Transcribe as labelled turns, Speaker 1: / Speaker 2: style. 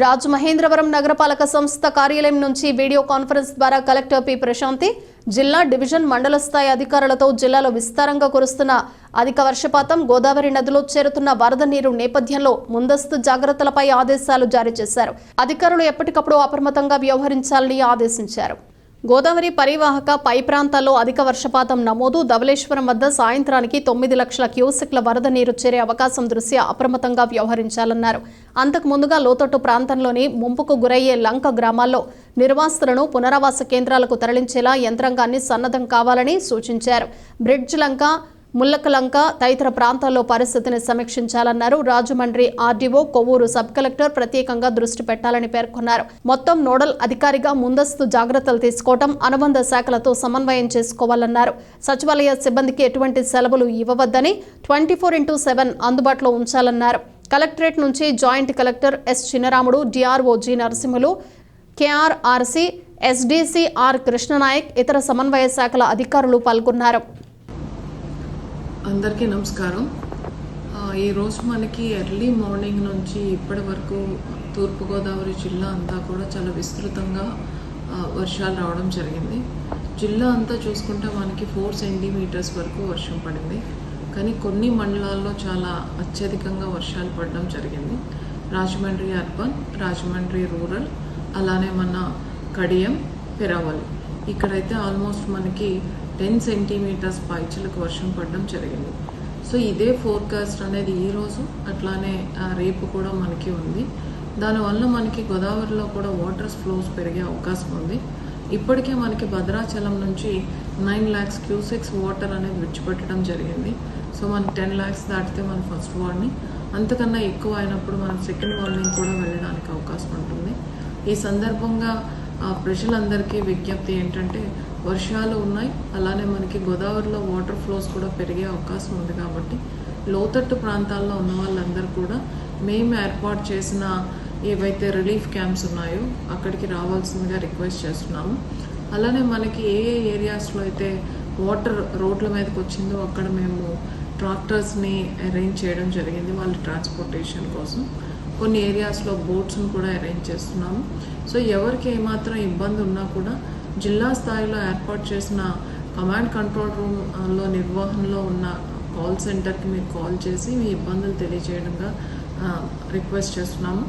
Speaker 1: రాజమహేంద్రవరం నగరపాలక సంస్థ కార్యాలయం నుంచి వీడియో కాన్ఫరెన్స్ ద్వారా కలెక్టర్ పి ప్రశాంతి జిల్లా డివిజన్ మండల స్థాయి అధికారులతో జిల్లాలో విస్తారంగా కురుస్తున్న అధిక వర్షపాతం, గోదావరి నదిలో చేరుతున్న వరద నీరు నేపథ్యంలో ముందస్తు జాగ్రత్తలపై ఆదేశాలు జారీ చేశారు. అధికారులు ఎప్పటికప్పుడు అప్రమత్తంగా వ్యవహరించాలని ఆదేశించారు. గోదావరి పరివాహక పై ప్రాంతాల్లో అధిక వర్షపాతం నమోదు. ధవళేశ్వరం వద్ద సాయంత్రానికి 9 లక్షల క్యూసెక్ల వరద నీరు చేరే అవకాశం దృష్ట్యా అప్రమత్తంగా వ్యవహరించాలన్నారు. అంతకు ముందుగా లోతట్టు ప్రాంతంలోని ముంపుకు గురయ్యే లంక గ్రామాల్లో నిర్వాసితులను పునరావాస కేంద్రాలకు తరలించేలా యంత్రాంగాన్ని సన్నద్ధం కావాలని సూచించారు. బ్రిడ్జ్ లంక, ముల్లకలంక తదితర ప్రాంతాల్లో పరిస్థితిని సమీక్షించాలన్నారు. Rajahmundry RDO, Kovvur sub collector ప్రత్యేకంగా దృష్టి పెట్టాలని పేర్కొన్నారు. మొత్తం నోడల్ అధికారిగా ముందస్తు జాగ్రత్తలు తీసుకోవడం, అనుబంధ శాఖలతో సమన్వయం చేసుకోవాలన్నారు. సచివాలయ సిబ్బందికి ఎటువంటి సెలవులు ఇవ్వవద్దని 24/7 అందుబాటులో ఉంచాలన్నారు. కలెక్టరేట్ నుంచి joint collector S Chinnaramudu, DRO G Narasimhulu, KRRC SDC R Krishna Nayak, ఇతర సమన్వయ శాఖల అధికారులు పాల్గొన్నారు.
Speaker 2: అందరికీ నమస్కారం. ఈరోజు మనకి ఎర్లీ మార్నింగ్ నుంచి ఇప్పటి వరకు తూర్పుగోదావరి జిల్లా అంతా కూడా చాలా విస్తృతంగా వర్షాలు రావడం జరిగింది. జిల్లా అంతా చూసుకుంటే మనకి 4 సెంటీమీటర్స్ వరకు వర్షం పడింది. కానీ కొన్ని మండలాల్లో చాలా అత్యధికంగా వర్షాలు పడడం జరిగింది. రాజమండ్రి అర్బన్, రాజమండ్రి రూరల్, అలానే మన కడియం, పెరవల్ ఇక్కడైతే ఆల్మోస్ట్ మనకి 10 సెంటీమీటర్స్ పైచులకు వర్షం పడడం జరిగింది. సో ఇదే ఫోర్కాస్ట్ అనేది ఈరోజు అట్లానే రేపు కూడా మనకి ఉంది. దానివల్ల మనకి గోదావరిలో కూడా వాటర్ ఫ్లోస్ పెరిగే అవకాశం ఉంది. ఇప్పటికే మనకి భద్రాచలం నుంచి 9 lakhs క్యూసెక్స్ వాటర్ అనేది విడిచిపెట్టడం జరిగింది. సో మనం 10 lakhs దాటితే మన ఫస్ట్ వార్నింగ్, అంతకన్నా ఎక్కువ అయినప్పుడు మనం సెకండ్ వార్నింగ్ కూడా వెళ్ళడానికి అవకాశం ఉంటుంది. ఈ సందర్భంగా ప్రజలందరికీ విజ్ఞప్తి ఏంటంటే, వర్షాలు ఉన్నాయి, అలానే మనకి గోదావరిలో వాటర్ ఫ్లోస్ కూడా పెరిగే అవకాశం ఉంది. కాబట్టి లోతట్టు ప్రాంతాల్లో ఉన్న వాళ్ళందరూ కూడా మేము ఏర్పాటు చేసిన ఏవైతే రిలీఫ్ క్యాంప్స్ ఉన్నాయో అక్కడికి రావాల్సిందిగా రిక్వెస్ట్ చేస్తున్నాము. అలానే మనకి ఏ ఏరియాస్లో అయితే వాటర్ రోడ్ల మీదకి వచ్చిందో అక్కడ మేము ట్రాక్టర్స్ని అరేంజ్ చేయడం జరిగింది వాళ్ళ ట్రాన్స్పోర్టేషన్ కోసం. కొన్ని ఏరియాస్లో బోట్స్ను కూడా అరేంజ్ చేస్తున్నాము. సో ఎవరికి ఏమాత్రం ఇబ్బంది ఉన్నా కూడా జిల్లా స్థాయిలో ఏర్పాటు చేసిన కమాండ్ కంట్రోల్ రూమ్లో నిర్వహణలో ఉన్న కాల్ సెంటర్కి మీరు కాల్ చేసి మీ ఇబ్బందులు తెలియజేయడంగా రిక్వెస్ట్ చేస్తున్నాము.